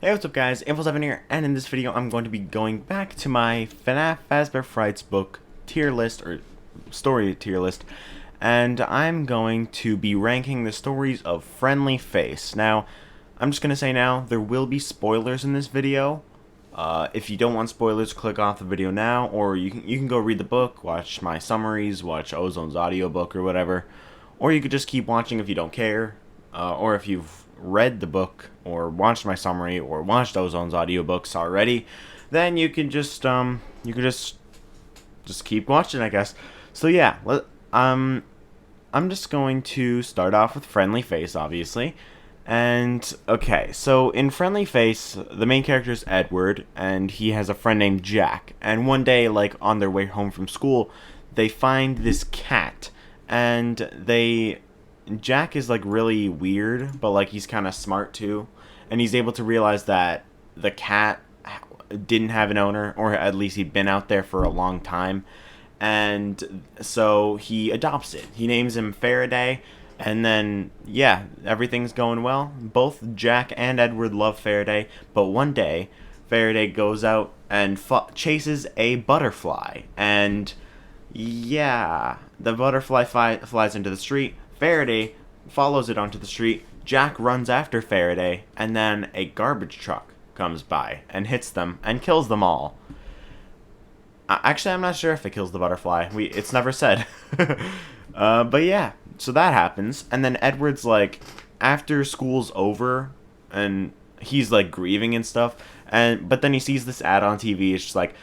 Hey, what's up guys, Info7 here, and in this video I'm going to be going back to my FNAF Fazbear Frights book tier list, or story tier list, and I'm going to be ranking the stories of Friendly Face. Now, I'm just going to say now, there will be spoilers in this video. If you don't want spoilers, click off the video now, or you can go read the book, watch my summaries, watch Ozone's audiobook or whatever, or you could just keep watching if you don't care, or if you've read the book or watched my summary or watched Ozone's audiobooks already, then you can just keep watching, I guess. So yeah, I'm just going to start off with Friendly Face, obviously. And okay, so in Friendly Face, the main character is Edward, and he has a friend named Jack. And one day, like on their way home from school, they find this cat, and Jack is like really weird, but like he's kind of smart too, and he's able to realize that the cat didn't have an owner, or at least he'd been out there for a long time, and so he adopts it. He names him Faraday, and then yeah, everything's going well. Both Jack and Edward love Faraday, but one day Faraday goes out and chases a butterfly, and yeah, the butterfly flies into the street. Faraday follows it onto the street. Jack runs after Faraday, and then a garbage truck comes by and hits them and kills them all. Actually, I'm not sure if it kills the butterfly. It's never said. But yeah, so that happens, and then Edward's like, after school's over, and he's like grieving and stuff, but then he sees this ad on TV. It's just like,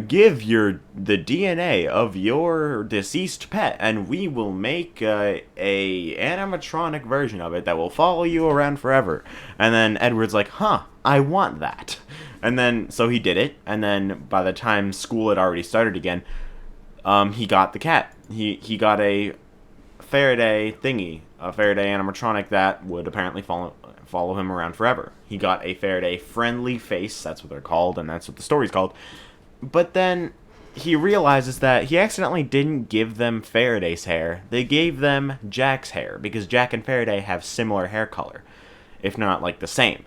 give the DNA of your deceased pet, and we will make a animatronic version of it that will follow you around forever. And then Edward's like, huh, I want that. And then so he did it, and then by the time school had already started again, he got the cat. He got a Faraday thingy, a Faraday animatronic that would apparently follow him around forever. He got a Faraday Friendly Face, that's what they're called, and that's what the story's called. But then he realizes that he accidentally didn't give them Faraday's hair. They gave them Jack's hair, because Jack and Faraday have similar hair color, if not like the same.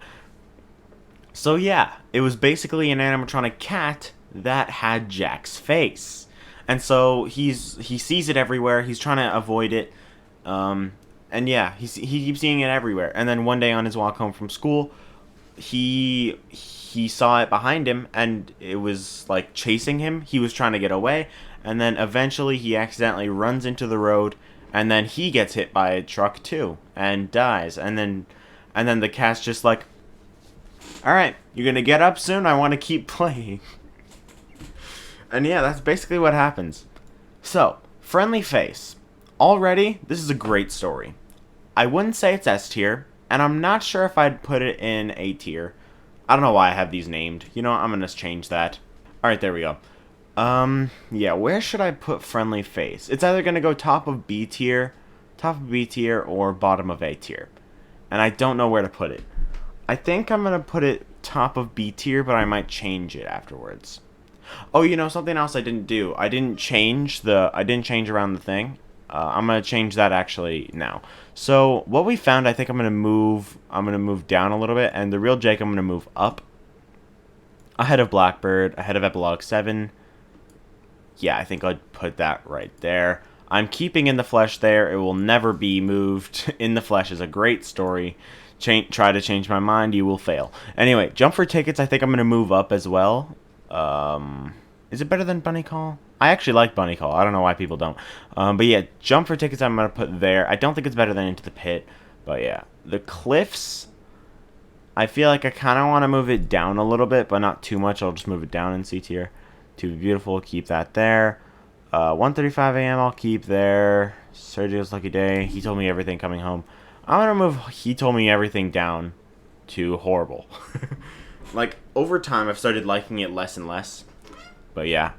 So yeah, it was basically an animatronic cat that had Jack's face. And so he sees it everywhere. He's trying to avoid it. And yeah, he keeps seeing it everywhere. And then one day on his walk home from school, he saw it behind him, and it was like chasing him. He was trying to get away, and then eventually he accidentally runs into the road, and then he gets hit by a truck too and dies. And then the cat's just like, all right, you're gonna get up soon? I want to keep playing. And yeah, that's basically what happens. So, Friendly Face. Already, this is a great story. I wouldn't say it's S tier, and I'm not sure if I'd put it in A tier. I don't know why I have these named. You know what? I'm gonna change that. Alright, there we go. Yeah, where should I put Friendly Face? It's either gonna go top of B tier, or bottom of A tier. And I don't know where to put it. I think I'm gonna put it top of B tier, but I might change it afterwards. Oh, you know, something else I didn't do. I didn't change around the thing. I'm gonna change that actually now. So what we found, I think I'm gonna move down a little bit, and the real Jake I'm gonna move up, ahead of Blackbird, ahead of Epilogue 7. Yeah, I think I'd put that right there. I'm keeping In the Flesh there. It will never be moved. In the Flesh is a great story. Try to change my mind, you will fail. Anyway, Jump for Tickets, I think I'm gonna move up as well. Is it better than Bunny Call? I actually like Bunny Call. I don't know why people don't. But yeah, Jump for Tickets I'm going to put there. I don't think it's better than Into the Pit. But yeah. The Cliffs, I feel like I kind of want to move it down a little bit, but not too much. I'll just move it down in C tier. To Be Beautiful, keep that there. 1:35 a.m. I'll keep there. Sergio's Lucky Day. He Told Me Everything Coming Home. I'm going to move He Told Me Everything down to Horrible. Like, over time, I've started liking it less and less. But yeah.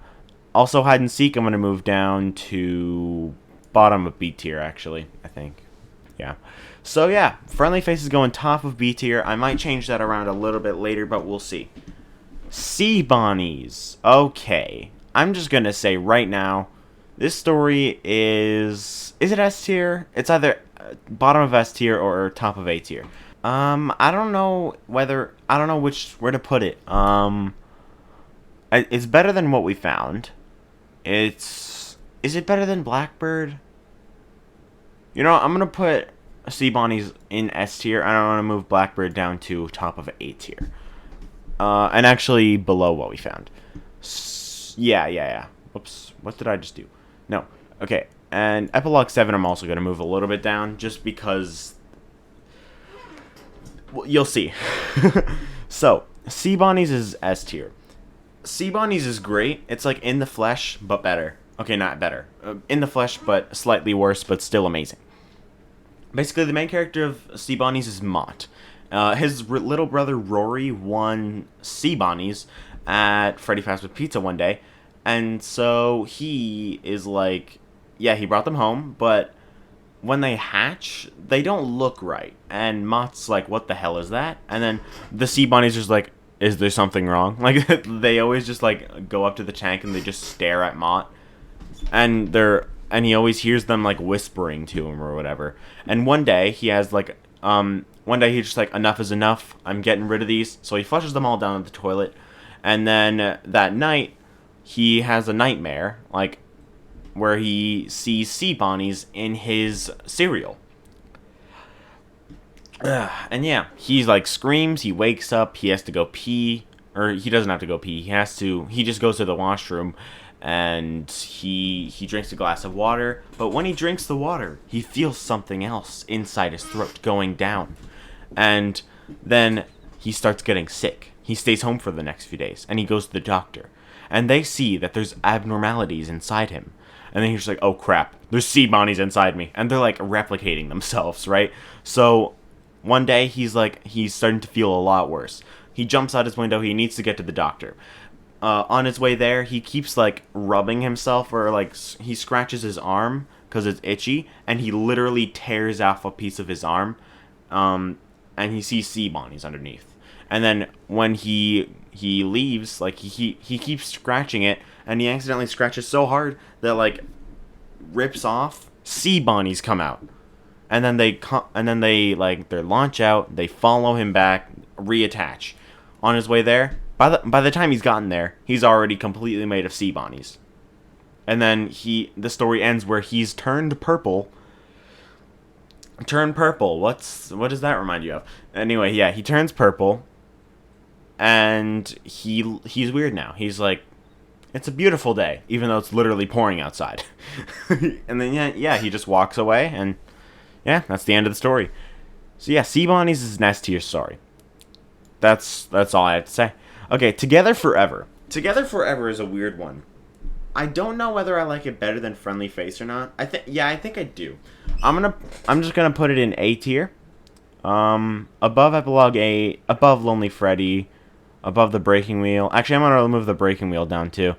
Also, Hide and Seek, I'm going to move down to bottom of B tier, actually, I think. Yeah. So yeah, Friendly Face is going top of B tier. I might change that around a little bit later, but we'll see. Sea Bonnies. Okay. I'm just going to say right now, this story is it S tier? It's either bottom of S tier or top of A tier. I don't know where to put it. It's better than what we found. Is it better than Blackbird? I'm gonna put Sea Bonnies in S tier. I don't want to move Blackbird down to top of A tier. And actually below what we found. Yeah. Whoops. What did I just do? No. Okay. And Epilogue 7 I'm also going to move a little bit down just because... Well, you'll see. So, Sea Bonnies is S tier. Sea Bonnies is great. It's like in the flesh, but better. Okay, not better. In the flesh, but slightly worse, but still amazing. Basically, the main character of Sea Bonnies is Mott. His little brother Rory won Sea Bonnies at Freddy Fazbear Pizza one day, and so he is like, yeah, he brought them home, but when they hatch, they don't look right, and Mott's like, what the hell is that? And then the Sea Bonnies are just like, is there something wrong? Like, they always just like go up to the tank and they just stare at Mott, and he always hears them like whispering to him or whatever. And one day he's just like, enough is enough. I'm getting rid of these. So he flushes them all down the toilet. And then that night, he has a nightmare, like, where he sees Sea Bonnies in his cereal. And yeah, he like screams. He wakes up. He has to go pee, or he doesn't have to go pee. He just goes to the washroom, and he drinks a glass of water. But when he drinks the water, he feels something else inside his throat going down. And then he starts getting sick. He stays home for the next few days, and he goes to the doctor. And they see that there's abnormalities inside him. And then he's just like, oh crap, there's Sea Bonnies inside me. And they're like replicating themselves, right? So one day he's starting to feel a lot worse. He jumps out his window. He needs to get to the doctor. On his way there, he keeps like rubbing himself, or like he scratches his arm because it's itchy, and he literally tears off a piece of his arm. And he sees Sea Bonnies underneath. And then when he leaves, like he keeps scratching it, and he accidentally scratches so hard that like rips off. Sea Bonnies come out, and then they launch out. They follow him back, reattach. On his way there, by the time he's gotten there, he's already completely made of Sea Bonnies. And then the story ends where he's turned purple. Turn purple. What does that remind you of? Anyway, yeah, he turns purple, and he's weird now. He's like, it's a beautiful day, even though it's literally pouring outside. And then yeah, he just walks away, and yeah, that's the end of the story. So yeah, Sea Bonnies is an S tier story. That's all I have to say. Okay, Together Forever. Together Forever is a weird one. I don't know whether I like it better than Friendly Face or not. I think I do. I'm just gonna put it in A tier. Above Epilogue 8, above Lonely Freddy, above the Breaking Wheel. Actually, I'm gonna move the Breaking Wheel down too.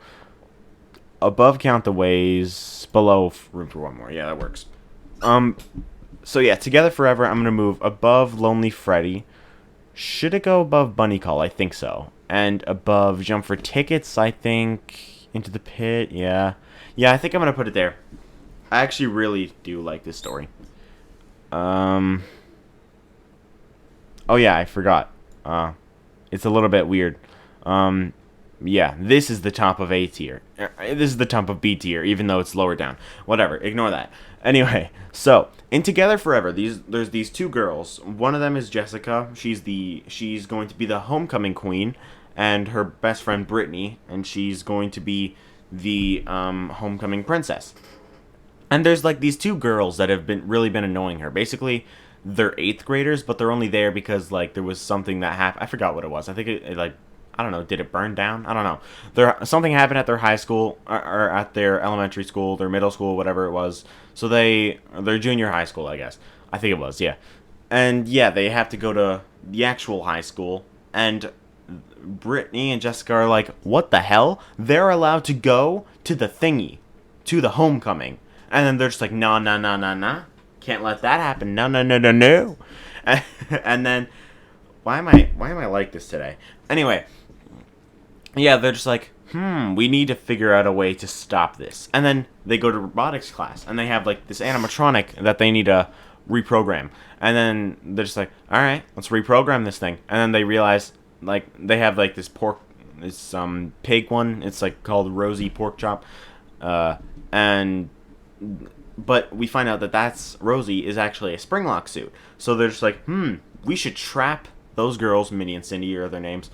Above Count the Ways, below Room for One More. Yeah, that works. So yeah, Together Forever, I'm gonna move above Lonely Freddy. Should it go above Bunny Call? I think so. And above Jump for Tickets, I think. Into the Pit, yeah. Yeah, I think I'm gonna put it there. I actually really do like this story. Oh yeah, I forgot. It's a little bit weird. Yeah, this is the top of A tier. This is the top of B tier, even though it's lower down. Whatever, ignore that. Anyway, so in Together Forever, there's these two girls. One of them is Jessica. She's going to be the homecoming queen, and her best friend Brittany, and she's going to be the homecoming princess. And there's like these two girls that have really been annoying her. Basically, they're 8th graders, but they're only there because like there was something that happened. I forgot what it was. I think it like, I don't know, did it burn down? I don't know. Something happened at their high school, or at their elementary school, their middle school, whatever it was. So their junior high school, I guess. I think it was, yeah. And yeah, they have to go to the actual high school, and Brittany and Jessica are like, what the hell? They're allowed to go to the thingy, to the homecoming. And then they're just like, no. Can't let that happen. No. And then, why am I like this today? Anyway, yeah, they're just like, we need to figure out a way to stop this. And then they go to robotics class, and they have like this animatronic that they need to reprogram. And then they're just like, all right, let's reprogram this thing. And then they realize, like, they have, like, this pig one. It's, like, called Rosie Pork Chop. But we find out that that's Rosie is actually a Springlock suit. So they're just like, we should trap those girls, Mindy and Cindy are their names.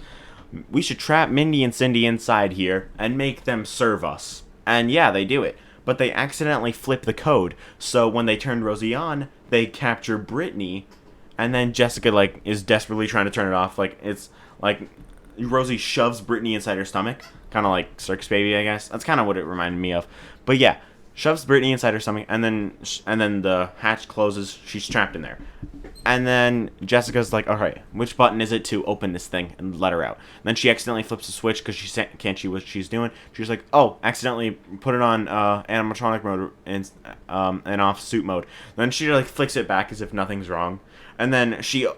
We should trap Mindy and Cindy inside here and make them serve us. And yeah, they do it. But they accidentally flip the code. So when they turn Rosie on, they capture Brittany. And then Jessica, like, is desperately trying to turn it off. Like, it's like Rosie shoves Brittany inside her stomach. Kind of like Circus Baby, I guess. That's kind of what it reminded me of. But yeah, shoves Brittany inside her stomach. And then the hatch closes. She's trapped in there. And then Jessica's like, all right, which button is it to open this thing and let her out? And then she accidentally flips the switch because she can't see what she's doing. She's like, oh, accidentally put it on animatronic mode and off suit mode. Then she like flicks it back as if nothing's wrong. And then she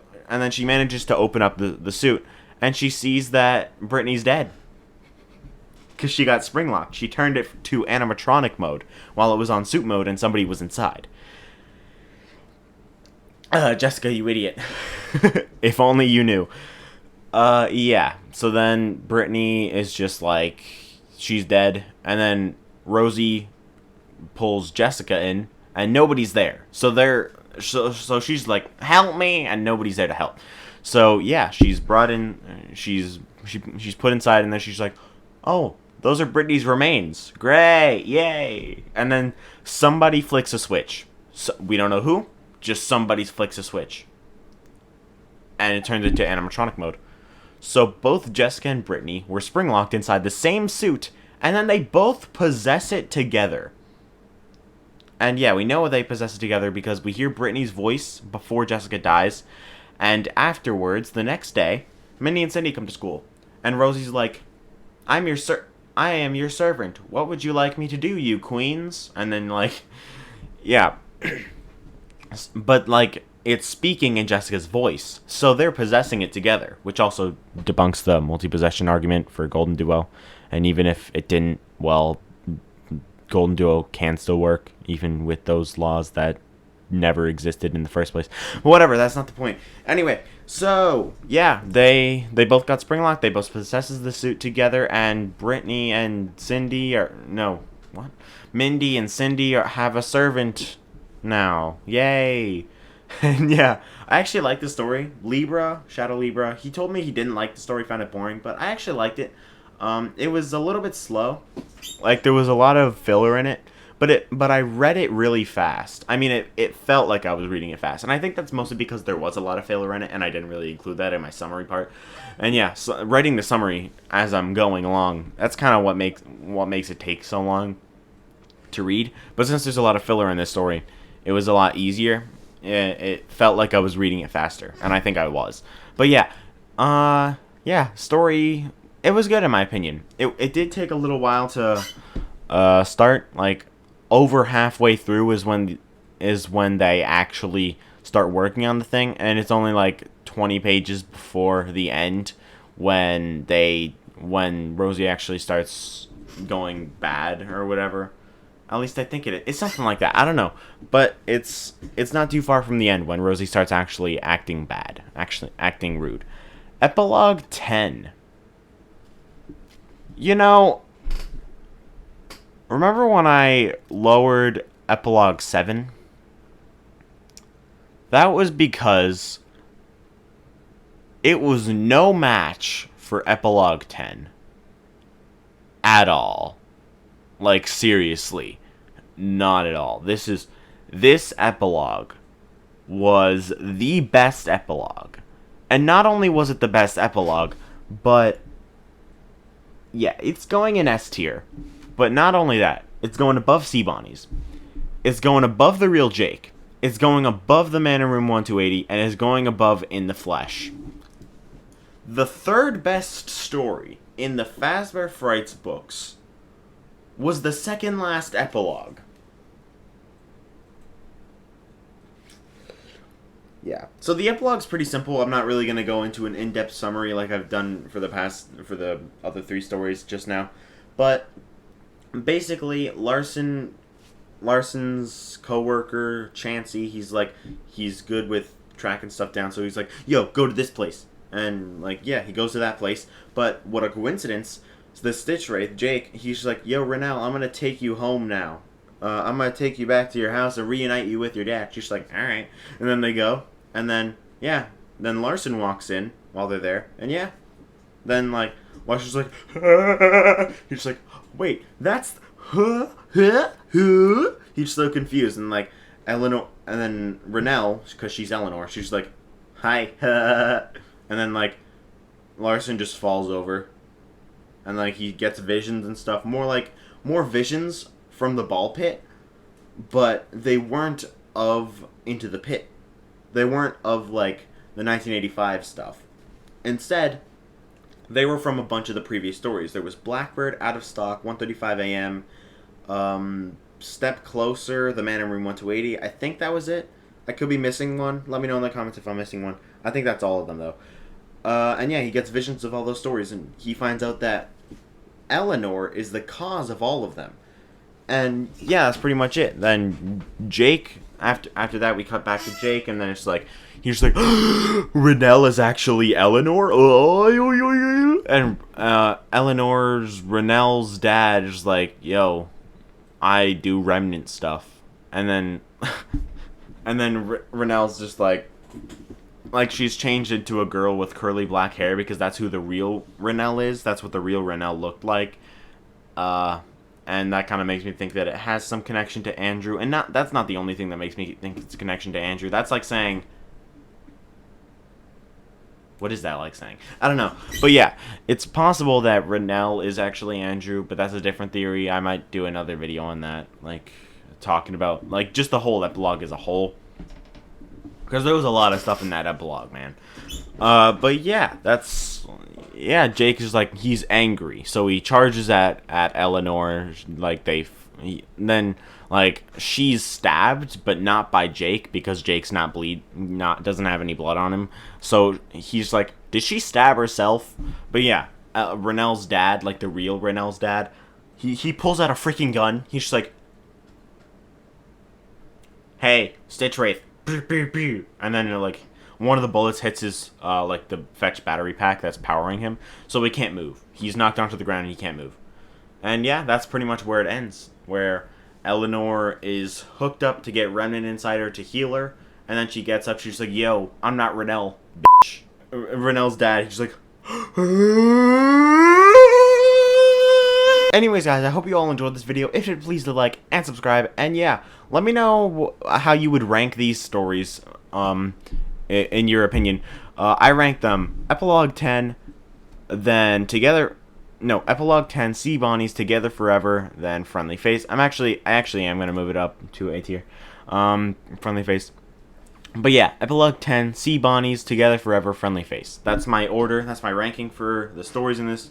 manages to open up the suit, and she sees that Brittany's dead because she got spring locked. She turned it to animatronic mode while it was on suit mode, and somebody was inside. Jessica, you idiot. If only you knew. Yeah. So then Brittany is just like, she's dead. And then Rosie pulls Jessica in, and nobody's there. So she's like, help me, and nobody's there to help. So yeah, she's brought in, she's put inside, and then she's like, oh, those are Brittany's remains. Great, yay. And then somebody flicks a switch. So, we don't know who. Just somebody flicks a switch. And it turns into animatronic mode. So both Jessica and Brittany were spring-locked inside the same suit, and then they both possess it together. And yeah, we know they possess it together because we hear Brittany's voice before Jessica dies. And afterwards, the next day, Mindy and Cindy come to school. And Rosie's like, I am your servant. What would you like me to do, you queens? And then, like, yeah. But, like, it's speaking in Jessica's voice. So they're possessing it together, which also debunks the multi-possession argument for Golden Duo. And even if it didn't, well, Golden Duo can still work, even with those laws that never existed in the first place. Whatever, that's not the point. Anyway, so, yeah, they both got springlocked. They both possesses the suit together, and Brittany and Cindy are... No, what? Mindy and Cindy have a servant now. Yay. And yeah, I actually like the story. Shadow Libra, he told me he didn't like the story, found it boring, but I actually liked it. It was a little bit slow. Like, there was a lot of filler in it, but I read it really fast. I mean, it felt like I was reading it fast, and I think that's mostly because there was a lot of filler in it, and I didn't really include that in my summary part. And yeah, so writing the summary as I'm going along, that's kind of what makes it take so long to read. But since there's a lot of filler in this story, it was a lot easier. It felt like I was reading it faster, and I think I was. But yeah, story, it was good in my opinion. It did take a little while to start. Like, over halfway through is when they actually start working on the thing, and it's only like 20 pages before the end when Rosie actually starts going bad or whatever. At least I think it is. It's something like that. I don't know. But it's not too far from the end when Rosie starts actually acting bad. Actually acting rude. Epilogue 10. You know, remember when I lowered Epilogue 7? That was because it was no match for Epilogue 10. At all. Like, seriously, not at all. This epilogue was the best epilogue. And not only was it the best epilogue, but yeah, it's going in S tier. But not only that, it's going above Sea Bonnie's. It's going above The Real Jake. It's going above The Man in Room 1280, and it's going above In the Flesh. The third best story in the Fazbear Frights books was the second last epilogue. Yeah. So the epilogue's pretty simple. I'm not really going to go into an in-depth summary like I've done for the other three stories just now. But basically, Larson Larson's coworker, Chansey, he's good with tracking stuff down, so he's like, yo, go to this place. And, like, yeah, he goes to that place. But what a coincidence. The Stitch Wraith, Jake, he's like, yo, Renelle, I'm going to take you home now. I'm going to take you back to your house and reunite you with your dad. She's like, alright. And then they go. And then, yeah, then Larson walks in while they're there. And, yeah, then, like, Larson's like, he's like, wait, that's, who? He's so confused. And, like, Eleanor, and then Renelle, because she's Eleanor, she's like, hi, and then, like, Larson just falls over. And, like, he gets visions and stuff. More visions from the ball pit. But they weren't of Into the Pit. They weren't of, like, the 1985 stuff. Instead, they were from a bunch of the previous stories. There was Blackbird, Out of Stock, 1:35 a.m., Step Closer, The Man in Room 180. I think that was it. I could be missing one. Let me know in the comments if I'm missing one. I think that's all of them, though. And yeah, he gets visions of all those stories, and he finds out that Eleanor is the cause of all of them. And yeah, that's pretty much it. Then Jake, after that, we cut back to Jake, and then it's like, he's like, Renelle is actually Eleanor? And Renelle's dad is like, yo, I do remnant stuff. And then Renelle's just like she's changed into a girl with curly black hair because that's who the real Renelle is. That's what the real Renelle looked like. And that kind of makes me think that it has some connection to Andrew. And that's not the only thing that makes me think it's a connection to Andrew. That's like saying... What is that like saying? I don't know. But yeah, it's possible that Renelle is actually Andrew, but that's a different theory. I might do another video on that. Like, talking about, like, just the whole epilogue as a whole. Because there was a lot of stuff in that epilogue, man. But yeah, yeah, Jake is like, he's angry. So he charges at Eleanor, like, then, like, she's stabbed, but not by Jake, because Jake's doesn't have any blood on him. So he's like, did she stab herself? But yeah, Renelle's dad, like the real Renelle's dad, he pulls out a freaking gun. He's just like, hey, Stitch Wraith. And then, like, one of the bullets hits his, like, the fetch battery pack that's powering him. So he can't move. He's knocked onto the ground and he can't move. And yeah, that's pretty much where it ends. Where Eleanor is hooked up to get Remnant inside her to heal her. And then she gets up, she's like, yo, I'm not Renelle, bitch. Renelle's dad, he's like... Anyways, guys, I hope you all enjoyed this video. If you did, please like and subscribe. And yeah, let me know how you would rank these stories, in your opinion. I ranked them Epilogue 10, then Epilogue 10, Sea Bonnies, Together Forever, then Friendly Face. I actually am going to move it up to A tier. Friendly Face. But yeah, Epilogue 10, Sea Bonnies, Together Forever, Friendly Face. That's my order. That's my ranking for the stories in this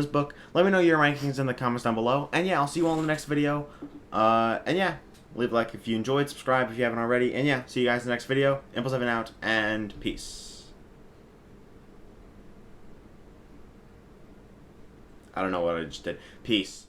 book. Let me know your rankings in the comments down below. And yeah, I'll see you all in the next video. And yeah, leave a like if you enjoyed, subscribe if you haven't already. And yeah, see you guys in the next video. Impulse7 out, and peace. I don't know what I just did. Peace.